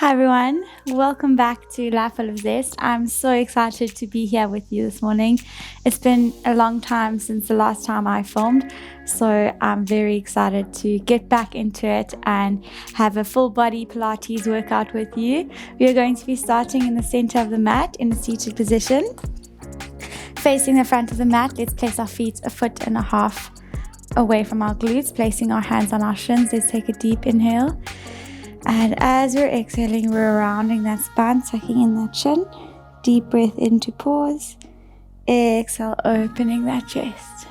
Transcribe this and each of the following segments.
Hi everyone, welcome back to Liable Zest. I'm so excited to be here with you this morning. It's been a long time since the last time I filmed, so I'm very excited to get back into it and have a full body Pilates workout with you. We are going to be starting in the center of the mat in a seated position. Facing the front of the mat, let's place our feet 1.5 feet away from our glutes, placing our hands on our shins. Let's take a deep inhale. And as we're exhaling, we're rounding that spine, tucking in that chin. Deep breath into pause. Exhale, opening that chest.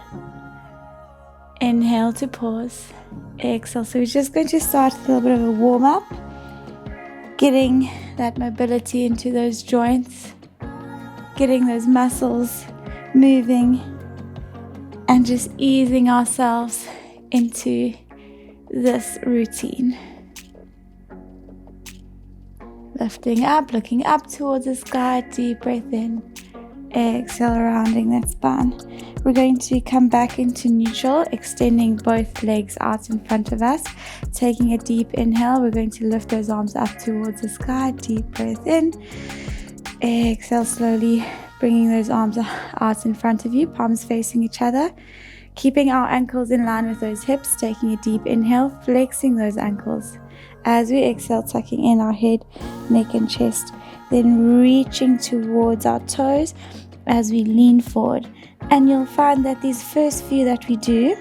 Inhale to pause. Exhale. So we're just going to start with a little bit of a warm up. Getting that mobility into those joints. Getting those muscles moving. And just easing ourselves into this routine. Lifting up, looking up towards the sky, deep breath in, exhale, rounding that spine. We're going to come back into neutral, extending both legs out in front of us. Taking a deep inhale, we're going to lift those arms up towards the sky, deep breath in, exhale, slowly bringing those arms out in front of you, palms facing each other. Keeping our ankles in line with those hips, taking a deep inhale, flexing those ankles. As we exhale, tucking in our head, neck and chest, then reaching towards our toes as we lean forward. And you'll find that these first few that we do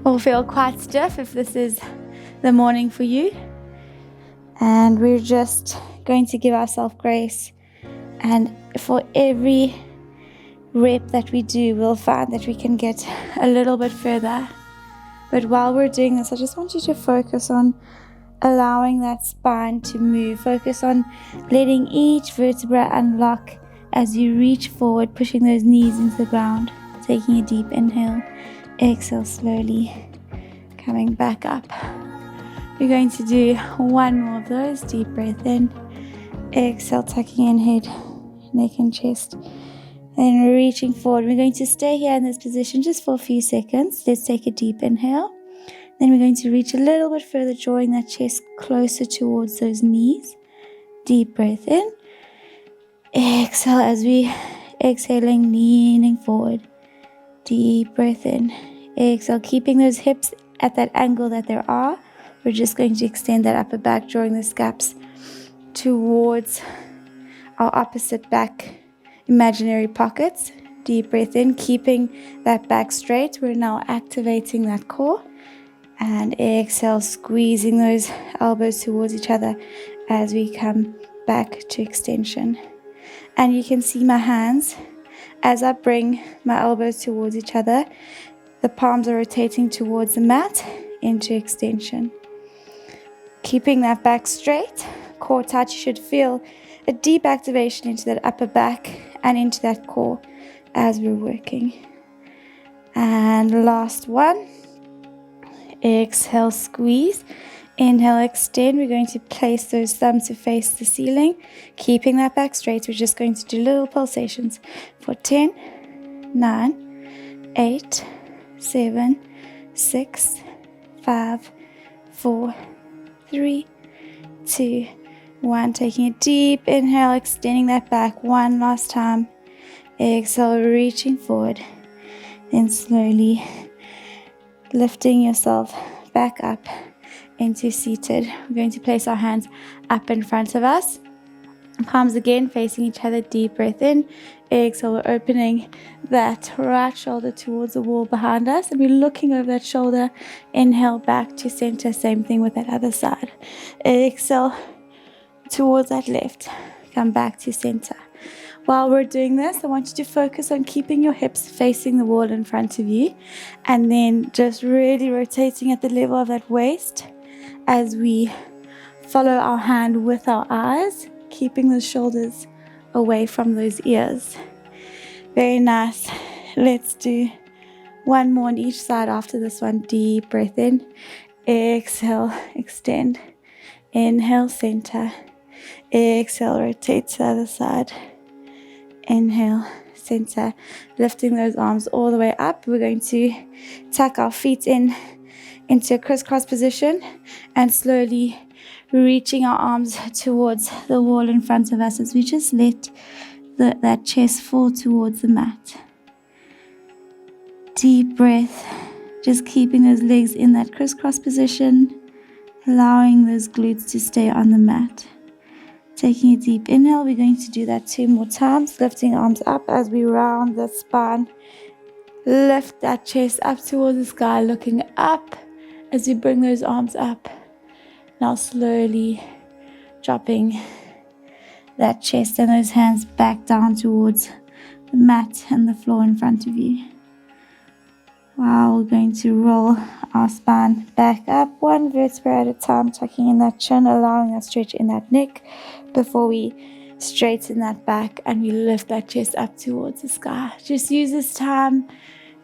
will feel quite stiff if this is the morning for you. And we're just going to give ourselves grace. And for every rep that we do, we'll find that we can get a little bit further. But while we're doing this, I just want you to focus on allowing that spine to move. Focus on letting each vertebra unlock as you reach forward, pushing those knees into the ground. Taking a deep inhale, exhale slowly, coming back up. We're going to do one more of those. Deep breath in, exhale, tucking in head, neck and chest. Then reaching forward. We're going to stay here in this position just for a few seconds. Let's take a deep inhale. Then we're going to reach a little bit further, drawing that chest closer towards those knees. Deep breath in. Exhale as we exhaling, leaning forward. Deep breath in. Exhale, keeping those hips at that angle that there are. We're just going to extend that upper back, drawing the scaps towards our opposite back imaginary pockets. Deep breath in, keeping that back straight. We're now activating that core. And exhale, squeezing those elbows towards each other as we come back to extension. And you can see my hands as I bring my elbows towards each other. The palms are rotating towards the mat into extension. Keeping that back straight, core tight. You should feel a deep activation into that upper back and into that core as we're working. And last one. Exhale, squeeze. Inhale, extend. We're going to place those thumbs to face the ceiling. Keeping that back straight, we're just going to do little pulsations for 10, 9, 8, 7, 6, 5, 4, 3, 2, 1. Taking a deep inhale, extending that back one last time. Exhale, reaching forward. Then slowly lifting yourself back up into seated. We're going to place our hands up in front of us. Palms again facing each other. Deep breath in. Exhale, we're opening that right shoulder towards the wall behind us. And we're looking over that shoulder. Inhale back to center. Same thing with that other side. Exhale towards that left. Come back to center. While we're doing this, I want you to focus on keeping your hips facing the wall in front of you. And then just really rotating at the level of that waist as we follow our hand with our eyes, keeping the shoulders away from those ears. Very nice. Let's do one more on each side after this one. Deep breath in. Exhale, extend. Inhale, center. Exhale, rotate to the other side. Inhale, center, lifting those arms all the way up. We're going to tuck our feet into a crisscross position and slowly reaching our arms towards the wall in front of us as we just let that chest fall towards the mat. Deep breath, just keeping those legs in that crisscross position, allowing those glutes to stay on the mat. Taking a deep inhale, we're going to do that 2 more times, lifting arms up as we round the spine. Lift that chest up towards the sky, looking up as you bring those arms up. Now slowly dropping that chest and those hands back down towards the mat and the floor in front of you. Wow, we're going to roll our spine back up 1 vertebra at a time, tucking in that chin, allowing that stretch in that neck before we straighten that back and we lift that chest up towards the sky. Just use this time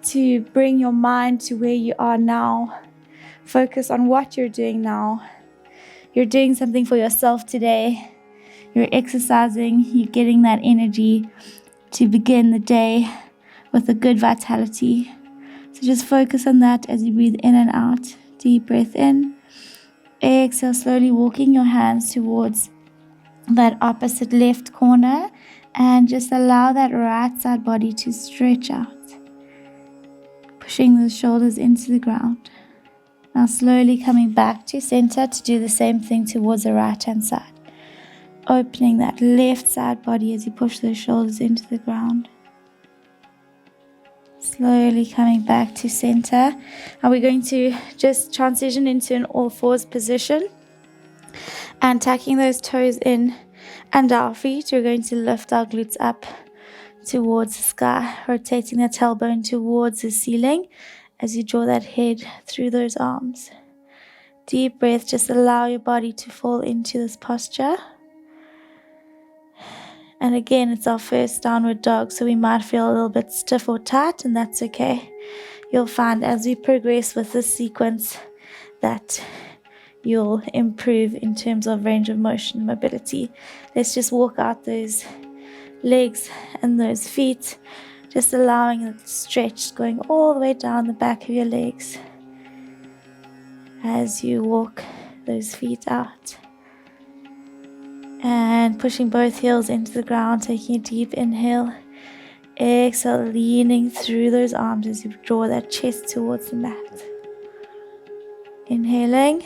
to bring your mind to where you are now. Focus on what you're doing now. You're doing something for yourself today. You're exercising, you're getting that energy to begin the day with a good vitality. So just focus on that as you breathe in and out. Deep breath in. Exhale, slowly walking your hands towards that opposite left corner and just allow that right side body to stretch out. Pushing those shoulders into the ground. Now slowly coming back to center to do the same thing towards the right hand side. Opening that left side body as you push those shoulders into the ground. Slowly coming back to center. And we're going to just transition into an all fours position. And tucking those toes in and our feet, we're going to lift our glutes up towards the sky, rotating the tailbone towards the ceiling as you draw that head through those arms. Deep breath, just allow your body to fall into this posture. And again, it's our first downward dog, so we might feel a little bit stiff or tight, and that's okay. You'll find as we progress with this sequence that you'll improve in terms of range of motion, mobility. Let's just walk out those legs and those feet, just allowing it to stretch, going all the way down the back of your legs as you walk those feet out. And pushing both heels into the ground, taking a deep inhale. Exhale, leaning through those arms as you draw that chest towards the mat. Inhaling.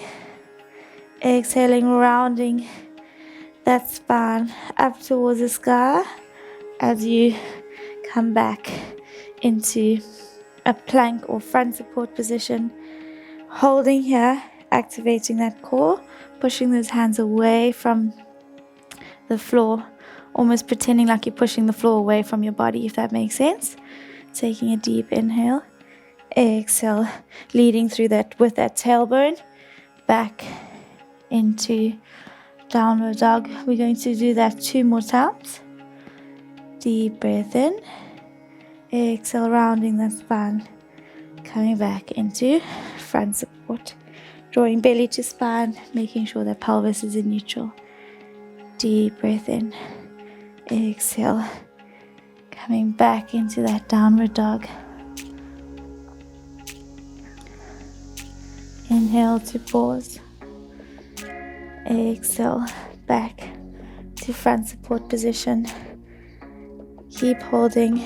Exhaling, rounding that spine up towards the sky as you come back into a plank or front support position. Holding here, activating that core, pushing those hands away from the floor, almost pretending like you're pushing the floor away from your body, if that makes sense. Taking a deep inhale. Exhale, leading through that with that tailbone back into downward dog. We're going to do that 2 more times. Deep breath in. Exhale, rounding the spine. Coming back into front support. Drawing belly to spine, making sure that pelvis is in neutral. Deep breath in. Exhale. Coming back into that downward dog. Inhale to pause. Exhale back to front support position. Keep holding.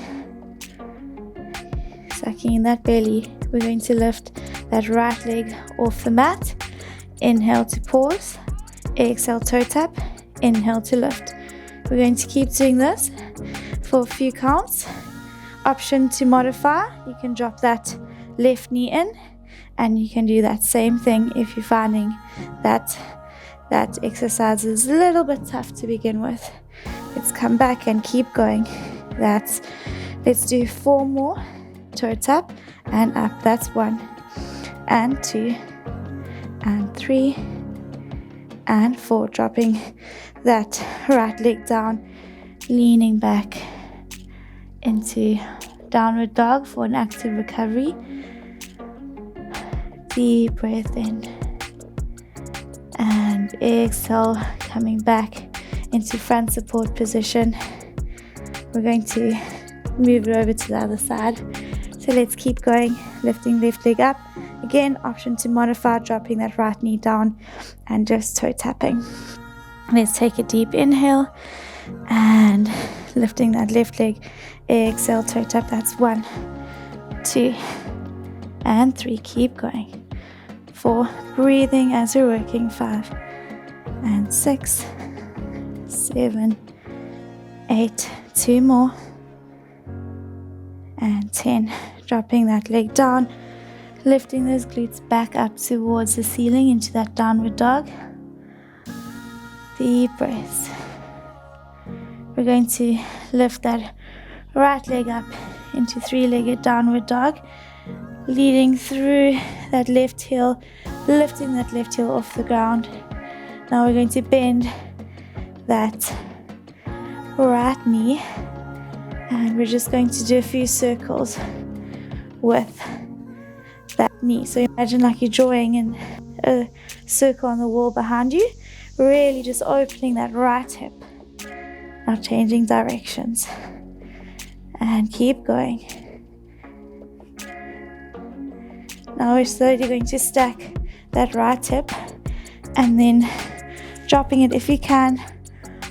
Sucking in that belly. We're going to lift that right leg off the mat. Inhale to pause. Exhale, toe tap. Inhale to lift. We're going to keep doing this for a few counts. Option to modify. You can drop that left knee in, and you can do that same thing if you're finding that exercise is a little bit tough to begin with. Let's come back and keep going. Let's do 4 more. Toe tap and up. That's 1 and 2 and 3 and 4. Dropping that right leg down, leaning back into downward dog for an active recovery. Deep breath in and exhale, coming back into front support position. We're going to move it over to the other side. So let's keep going, lifting left leg up. Again, option to modify, dropping that right knee down and just toe tapping. Let's take a deep inhale and lifting that left leg. Exhale, toe tap. That's 1, 2, and 3. Keep going. 4, breathing as you're working. 5 and 6, 7, 8, 2 more, and 10. Dropping that leg down, lifting those glutes back up towards the ceiling into that downward dog. Deep breaths. We're going to lift that right leg up into 3-legged downward dog, leading through that left heel, lifting that left heel off the ground. Now we're going to bend that right knee, and we're just going to do a few circles with that knee. So imagine like you're drawing in a circle on the wall behind you, really just opening that right hip. Now changing directions and keep going. Now we're slowly going to stack that right hip and then dropping it if you can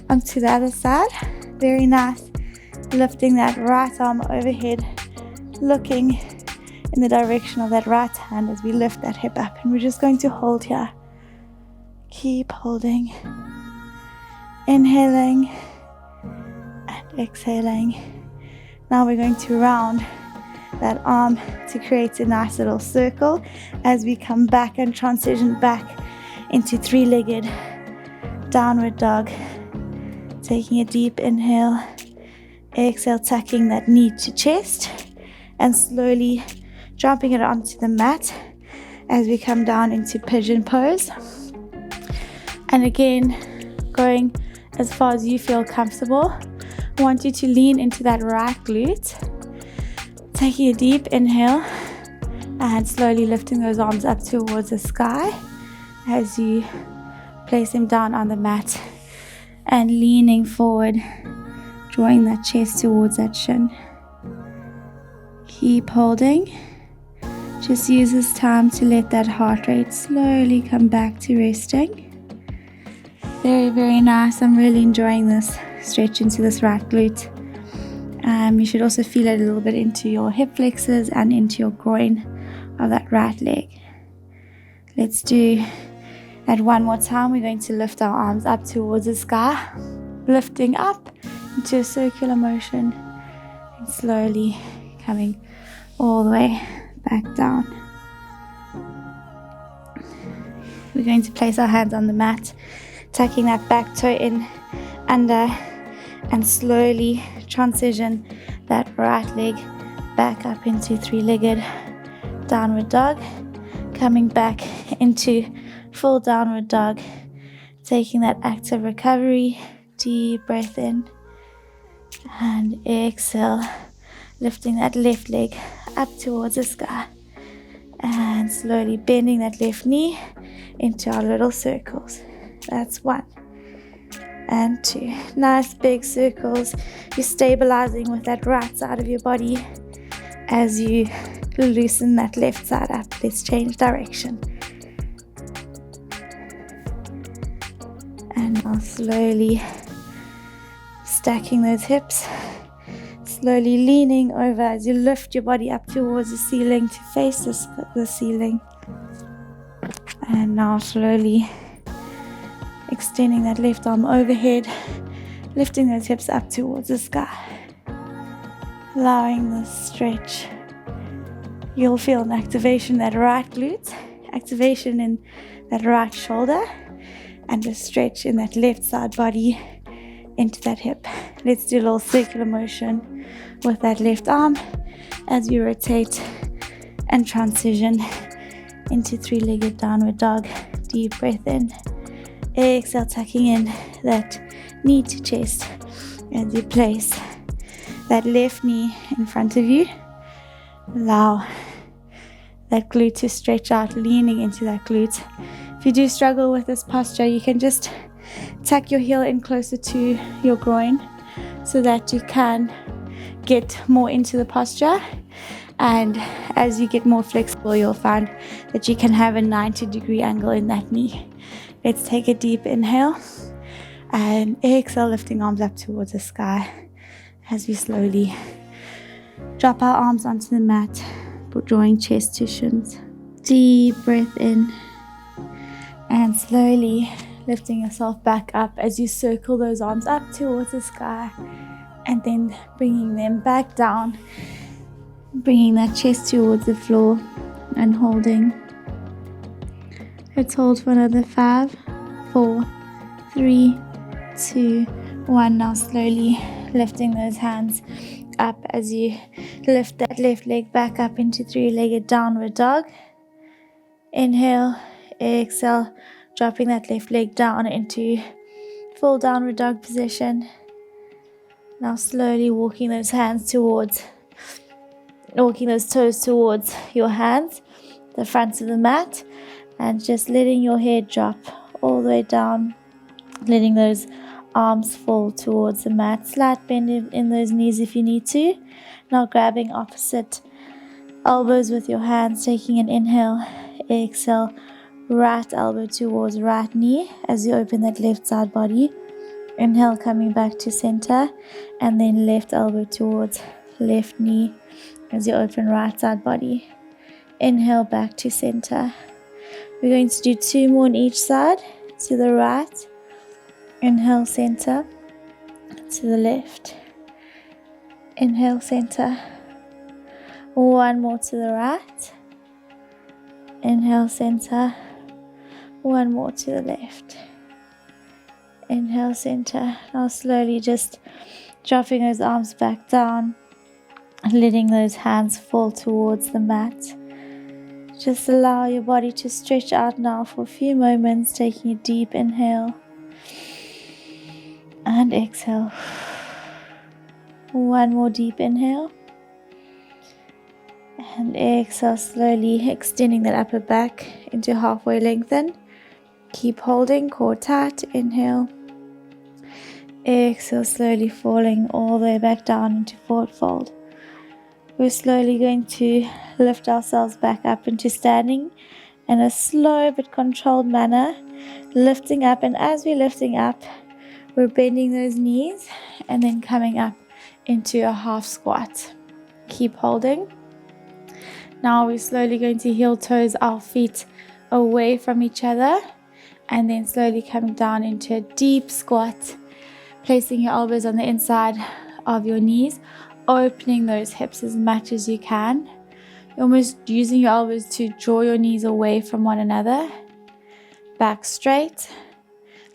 onto the other side. Very nice. Lifting that right arm overhead, looking in the direction of that right hand as we lift that hip up. And we're just going to hold here. Keep holding. Inhaling and exhaling. Now we're going to round that arm to create a nice little circle as we come back and transition back into 3-legged downward dog. Taking a deep inhale, exhale, tucking that knee to chest and slowly dropping it onto the mat as we come down into Pigeon Pose. And again, going as far as you feel comfortable. I want you to lean into that right glute. Taking a deep inhale and slowly lifting those arms up towards the sky as you place them down on the mat and leaning forward, drawing that chest towards that shin. Keep holding. Just use this time to let that heart rate slowly come back to resting. Very, very nice. I'm really enjoying this stretch into this right glute. You should also feel it a little bit into your hip flexors and into your groin of that right leg. Let's do that one more time. We're going to lift our arms up towards the sky, lifting up into a circular motion and slowly coming all the way back down. We're going to place our hands on the mat, tucking that back toe in under and slowly transition that right leg back up into 3-legged downward dog, coming back into full downward dog, taking that active recovery. Deep breath in and exhale, lifting that left leg up towards the sky and slowly bending that left knee into our little circles. That's 1 and 2. Nice big circles. You're stabilizing with that right side of your body as you loosen that left side up. Let's change direction. And now slowly stacking those hips, slowly leaning over as you lift your body up towards the ceiling to face the ceiling. And now slowly extending that left arm overhead, lifting those hips up towards the sky, allowing this stretch. You'll feel an activation in that right glute, activation in that right shoulder, and a stretch in that left side body into that hip. Let's do a little circular motion with that left arm as we rotate and transition into 3-legged downward dog. Deep breath in. Exhale, tucking in that knee to chest as you place that left knee in front of you. Allow that glute to stretch out, leaning into that glute. If you do struggle with this posture, you can just tuck your heel in closer to your groin so that you can get more into the posture. And as you get more flexible, you'll find that you can have a 90-degree angle in that knee. Let's take a deep inhale and exhale, lifting arms up towards the sky as we slowly drop our arms onto the mat, drawing chest to shins. Deep breath in and slowly lifting yourself back up as you circle those arms up towards the sky and then bringing them back down, bringing that chest towards the floor and holding. Let's hold for another 5, 4, 3, 2, 1. Now slowly lifting those hands up as you lift that left leg back up into 3-legged downward dog. Inhale, exhale, dropping that left leg down into full downward dog position. Now slowly walking those toes towards your hands, the front of the mat, and just letting your head drop all the way down, letting those arms fall towards the mat. Slight bend in those knees if you need to. Now grabbing opposite elbows with your hands, taking an inhale, exhale, right elbow towards right knee as you open that left side body. Inhale, coming back to center, and then left elbow towards left knee as you open right side body. Inhale, back to center. We're going to do 2 more on each side. To the right, inhale, center, to the left, inhale, center. 1 more to the right, inhale, center. 1 more to the left, inhale, center. Now slowly just dropping those arms back down, letting those hands fall towards the mat. Just allow your body to stretch out now for a few moments, taking a deep inhale and exhale. 1 more deep inhale and exhale, slowly extending that upper back into halfway lengthen. Keep holding, core tight. Inhale, exhale, slowly falling all the way back down into forward fold. We're slowly going to lift ourselves back up into standing in a slow but controlled manner, lifting up, and as we're lifting up, we're bending those knees and then coming up into a half squat. Keep holding. Now we're slowly going to heel toes our feet away from each other and then slowly coming down into a deep squat, placing your elbows on the inside of your knees, opening those hips as much as you can. You're almost using your elbows to draw your knees away from one another. Back straight,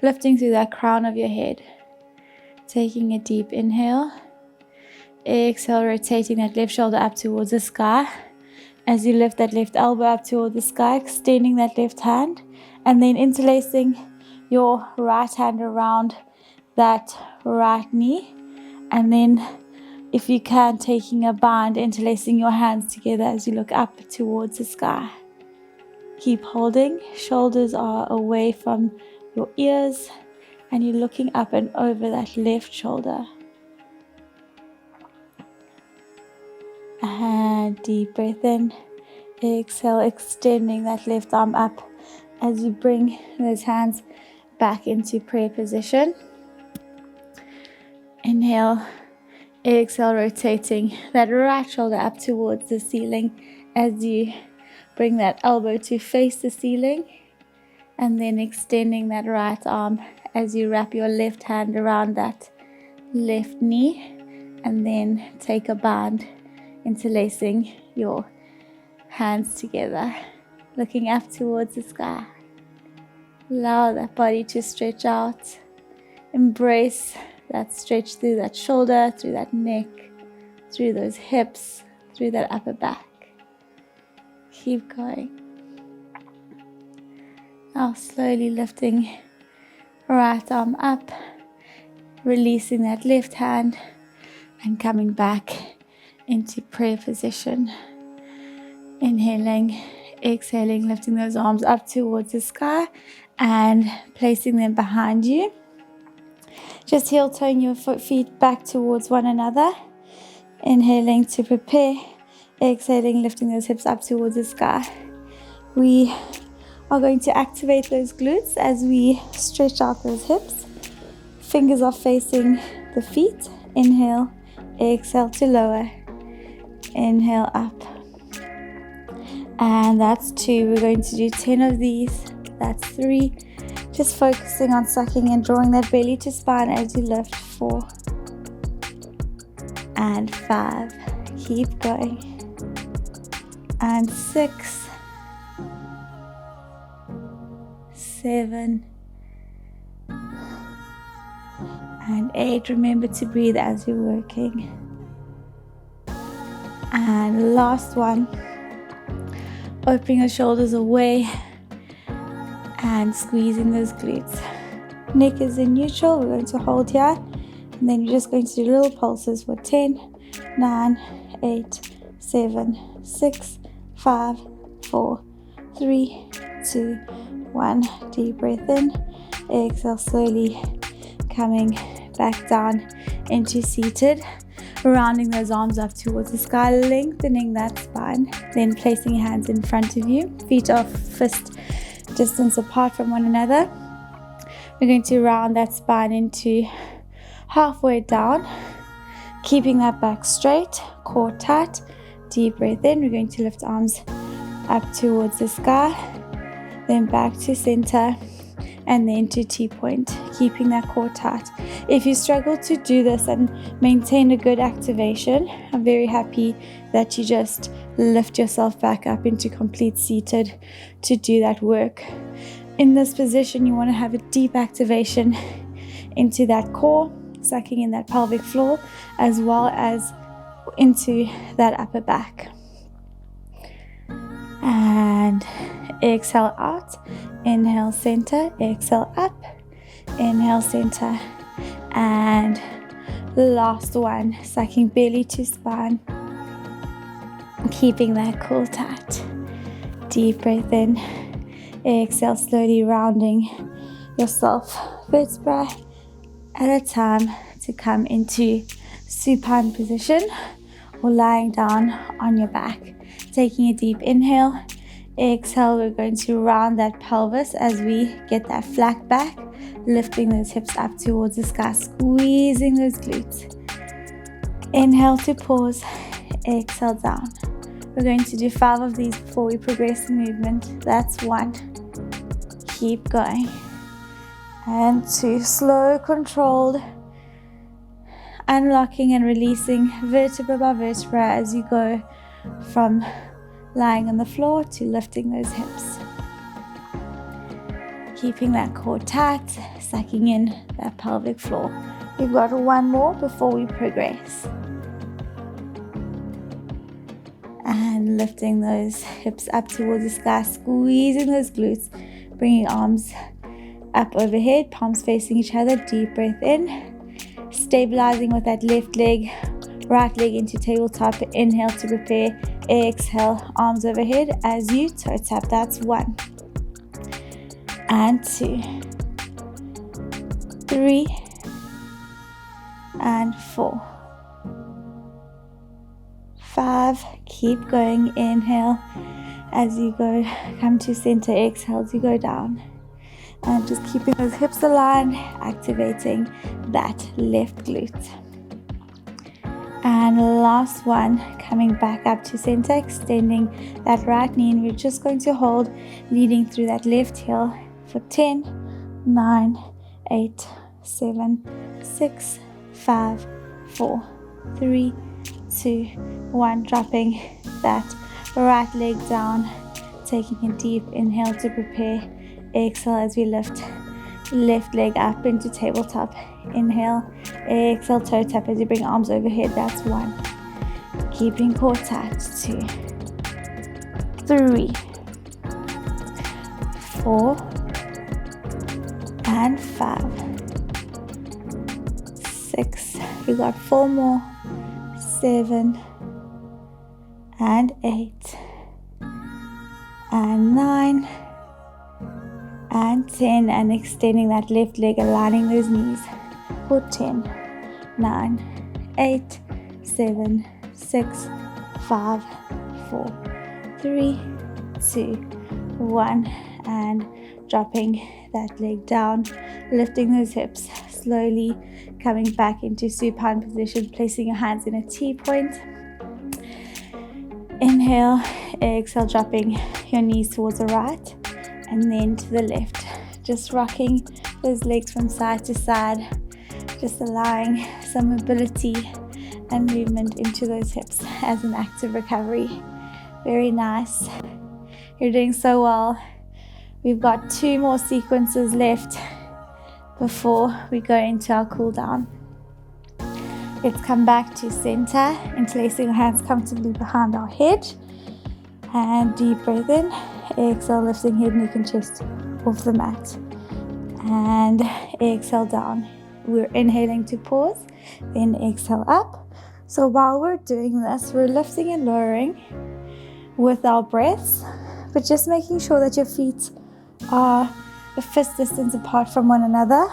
lifting through that crown of your head. Taking a deep inhale. Exhale, rotating that left shoulder up towards the sky. As you lift that left elbow up towards the sky, extending that left hand, and then interlacing your right hand around that right knee, and then if you can, taking a bind, interlacing your hands together as you look up towards the sky. Keep holding. Shoulders are away from your ears and you're looking up and over that left shoulder. And deep breath in. Exhale, extending that left arm up as you bring those hands back into prayer position. Inhale. Exhale, rotating that right shoulder up towards the ceiling as you bring that elbow to face the ceiling, and then extending that right arm as you wrap your left hand around that left knee, and then take a bind, interlacing your hands together, looking up towards the sky. Allow that body to stretch out. Embrace that stretch through that shoulder, through that neck, through those hips, through that upper back. Keep going. Now slowly lifting right arm up, releasing that left hand and coming back into prayer position. Inhaling, exhaling, lifting those arms up towards the sky and placing them behind you. Just heel toeing your feet back towards one another. Inhaling to prepare. Exhaling, lifting those hips up towards the sky. We are going to activate those glutes as we stretch out those hips. Fingers are facing the feet. Inhale, exhale to lower. Inhale up. And that's 2. We're going to do 10 of these. That's 3. Just focusing on sucking and drawing that belly to spine as you lift. 4 and 5. Keep going. And 6, 7 and 8. Remember to breathe as you're working. And last one. Opening the shoulders away and squeezing those glutes. Neck is in neutral. We're going to hold here. And then we're just going to do little pulses for 10, 9, 8, 7, 6, 5, 4, 3, 2, 1. Deep breath in. Exhale slowly, coming back down into seated. Rounding those arms up towards the sky, lengthening that spine. Then placing your hands in front of you. Feet are fist distance apart from one another. We're going to round that spine into halfway down. Keeping that back straight, core tight. Deep breath in. We're going to lift arms up towards the sky. Then back to center. And then to T-point, keeping that core tight. If you struggle to do this and maintain a good activation, I'm very happy that you just lift yourself back up into complete seated to do that work. In this position, you want to have a deep activation into that core, sucking in that pelvic floor, as well as into that upper back. And exhale out. Inhale, center, exhale up, inhale, center, and last one, sucking belly to spine, keeping that core tight. Deep breath in, exhale, slowly rounding yourself vertebra at a time to come into supine position or lying down on your back. Taking a deep inhale. Exhale, we're going to round that pelvis as we get that flat back, lifting those hips up towards the sky, squeezing those glutes. Inhale to pause, exhale down. We're going to do 5 of these before we progress the movement. That's 1. Keep going. And 2, slow, controlled, unlocking and releasing vertebra by vertebra as you go from lying on the floor to lifting those hips. Keeping that core tight, sucking in that pelvic floor. We've got 1 more before we progress. And lifting those hips up towards the sky, squeezing those glutes, bringing arms up overhead, palms facing each other. Deep breath in, stabilizing with that left leg, right leg into tabletop. Inhale to prepare. Exhale, arms overhead as you toe tap. That's 1 and 2, 3 and 4, 5. Keep going. Inhale as you go, come to center. Exhale as you go down. And just keeping those hips aligned, activating that left glute. And last one, coming back up to center, extending that right knee, and we're just going to hold, leading through that left heel for 10, 9, 8, 7, 6, 5, 4, 3, 2, 1. Dropping that right leg down, taking a deep inhale to prepare. Exhale as we lift left leg up into tabletop. Inhale, exhale, toe tap as you bring arms overhead. That's 1. Keeping core tight. 2, 3, 4 and 5, 6. We got 4 more. 7 and 8 and 9 and 10, and extending that left leg, aligning those knees for 10, 9, 8, 7, 6, 5, 4, 3, 2, 1, and dropping that leg down, lifting those hips, slowly coming back into supine position, placing your hands in a T-point. Inhale, exhale, dropping your knees towards the right and then to the left. Just rocking those legs from side to side, just allowing some mobility and movement into those hips as an active recovery. Very nice. You're doing so well. We've got 2 more sequences left before we go into our cool down. Let's come back to center, interlacing our hands comfortably behind our head. And deep breath in. Exhale, lifting head, neck and chest off the mat. And exhale down. We're inhaling to pause, then exhale up. So while we're doing this, we're lifting and lowering with our breaths, but just making sure that your feet are a fist distance apart from one another,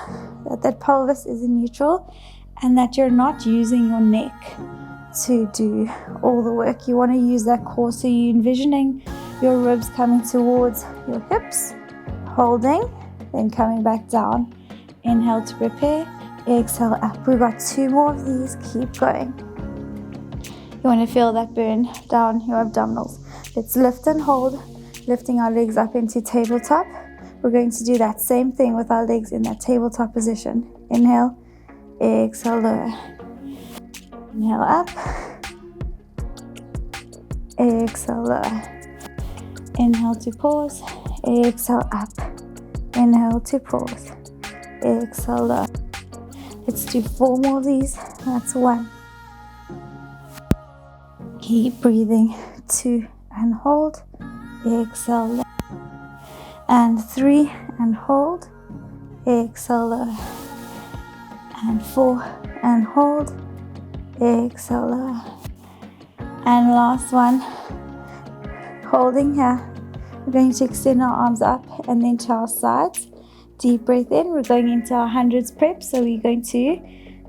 that pelvis is in neutral, and that you're not using your neck to do all the work. You want to use that core, so you're envisioning your ribs coming towards your hips, holding, then coming back down. Inhale to prepare, exhale up. We've got 2 more of these, keep going. You want to feel that burn down your abdominals. Let's lift and hold, lifting our legs up into tabletop. We're going to do that same thing with our legs in that tabletop position. Inhale, exhale, lower. Inhale up, exhale, lower. Inhale to pause, exhale up. Inhale to pause, exhale, lower. Let's do 4 more of these. That's 1. Keep breathing. 2 and hold, exhale, lower. And 3 and hold, exhale, lower. And 4 and hold, exhale, lower. And last one, holding here. We're going to extend our arms up and then to our sides. Deep breath in. We're going into our hundreds prep, so we're going to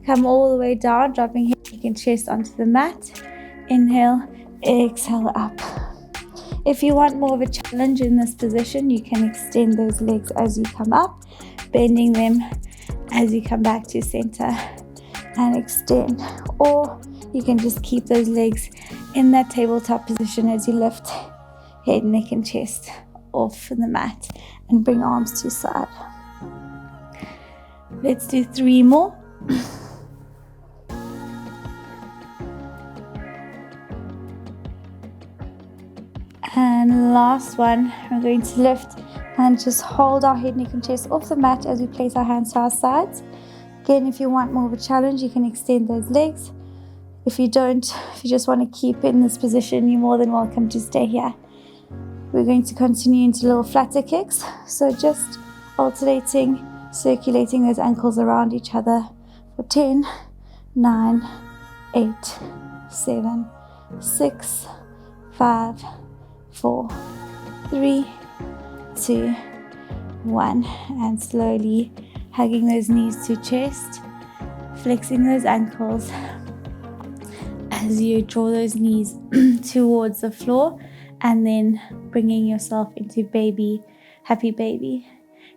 come all the way down, dropping head, neck and chest onto the mat. Inhale, exhale, up. If you want more of a challenge in this position, you can extend those legs as you come up, bending them as you come back to center and extend. Or you can just keep those legs in that tabletop position as you lift head, neck and chest off the mat and bring arms to side. Let's do 3 more. And last one, we're going to lift and just hold our head, neck and chest off the mat as we place our hands to our sides. Again, if you want more of a challenge, you can extend those legs. If you don't, if you just want to keep in this position, you're more than welcome to stay here. We're going to continue into little flutter kicks. So just alternating, circulating those ankles around each other for 10, 9, 8, 7, 6, 5, 4, 3, 2, 1. And slowly hugging those knees to chest, flexing those ankles as you draw those knees towards the floor, and then bringing yourself into baby, happy baby.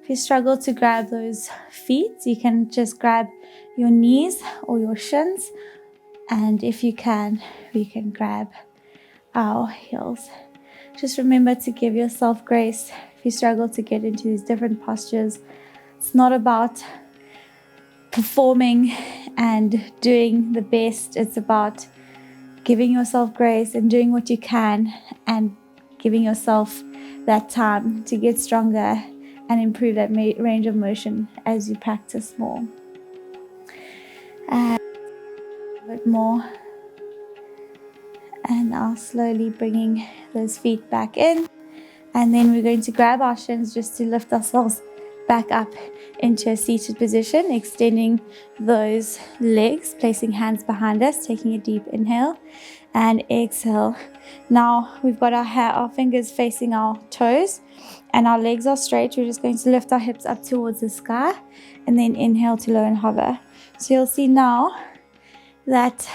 If you struggle to grab those feet, you can just grab your knees or your shins, and if you can, we can grab our heels. Just remember to give yourself grace if you struggle to get into these different postures. It's not about performing and doing the best. It's about giving yourself grace and doing what you can and giving yourself that time to get stronger and improve that range of motion as you practice more. And a bit more. And now slowly bringing those feet back in. And then we're going to grab our shins just to lift ourselves back up into a seated position, extending those legs, placing hands behind us, taking a deep inhale and exhale. Now we've got our fingers facing our toes and our legs are straight. We're just going to lift our hips up towards the sky and then inhale to low and hover. So you'll see now that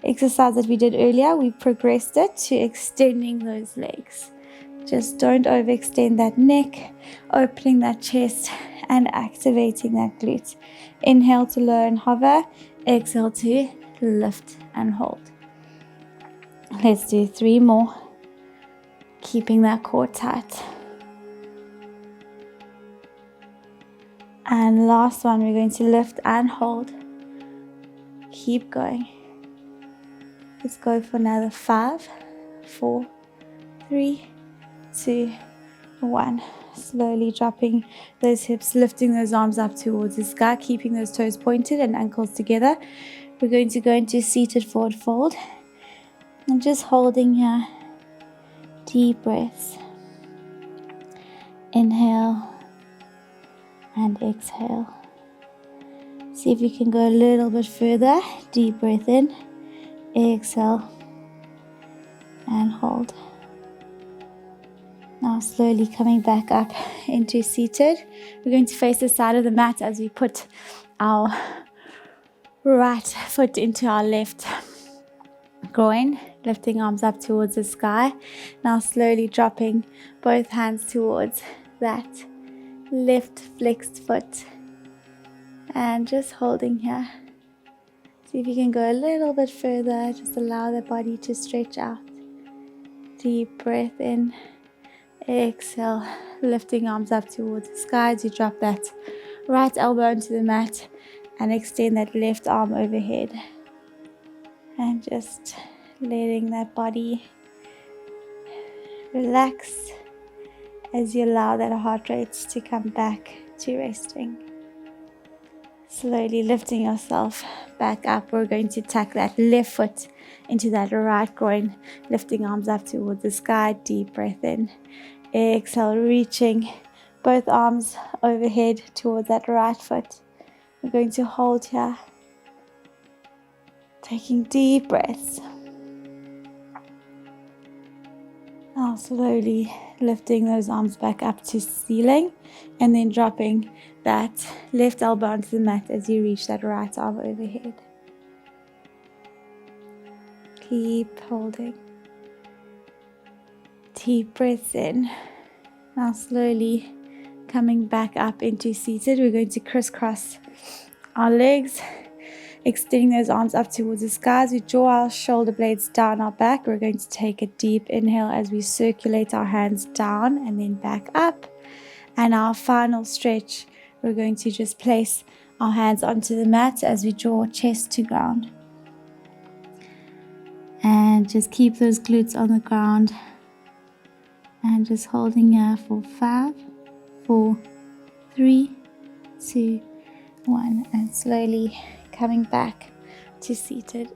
exercise that we did earlier, we progressed it to extending those legs. Just don't overextend that neck, opening that chest and activating that glute. Inhale to low and hover, exhale to lift and hold. Let's do 3 more, keeping that core tight. And last one, we're going to lift and hold. Keep going. Let's go for another 5, 4, 3, 2, 1. Slowly dropping those hips, lifting those arms up towards the sky, keeping those toes pointed and ankles together. We're going to go into seated forward fold and just holding here. Deep breaths. Inhale and exhale. See if you can go a little bit further. Deep breath in, exhale and hold. Now slowly coming back up into seated. We're going to face the side of the mat as we put our right foot into our left groin, lifting arms up towards the sky. Now slowly dropping both hands towards that left flexed foot and just holding here. See if you can go a little bit further. Just allow the body to stretch out. Deep breath in, exhale, lifting arms up towards the sky as you drop that right elbow into the mat and extend that left arm overhead. And just letting that body relax as you allow that heart rate to come back to resting. Slowly lifting yourself back up. We're going to tuck that left foot into that right groin, lifting arms up towards the sky. Deep breath in. Exhale, reaching both arms overhead towards that right foot. We're going to hold here. Taking deep breaths. Now slowly lifting those arms back up to ceiling and then dropping that left elbow onto the mat as you reach that right arm overhead. Keep holding. Deep breaths in. Now slowly coming back up into seated. We're going to crisscross our legs, extending those arms up towards the sky as we draw our shoulder blades down our back. We're going to take a deep inhale as we circulate our hands down and then back up. And our final stretch, we're going to just place our hands onto the mat as we draw chest to ground. And just keep those glutes on the ground. And just holding here for 5, 4, 3, 2, 1. And slowly coming back to seated.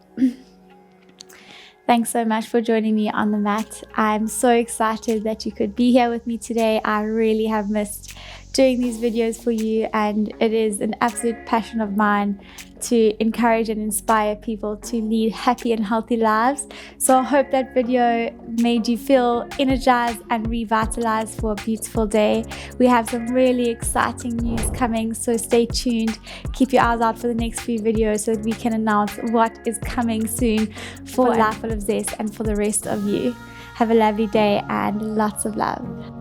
Thanks so much for joining me on the mat. I'm so excited that you could be here with me today. I really have missed doing these videos for you, and it is an absolute passion of mine to encourage and inspire people to lead happy and healthy lives. So I hope that video made you feel energized and revitalized for a beautiful day. We have some really exciting news coming, so stay tuned. Keep your eyes out for the next few videos so that we can announce what is coming soon for Life Full of Zest and for the rest of you. Have a lovely day and lots of love.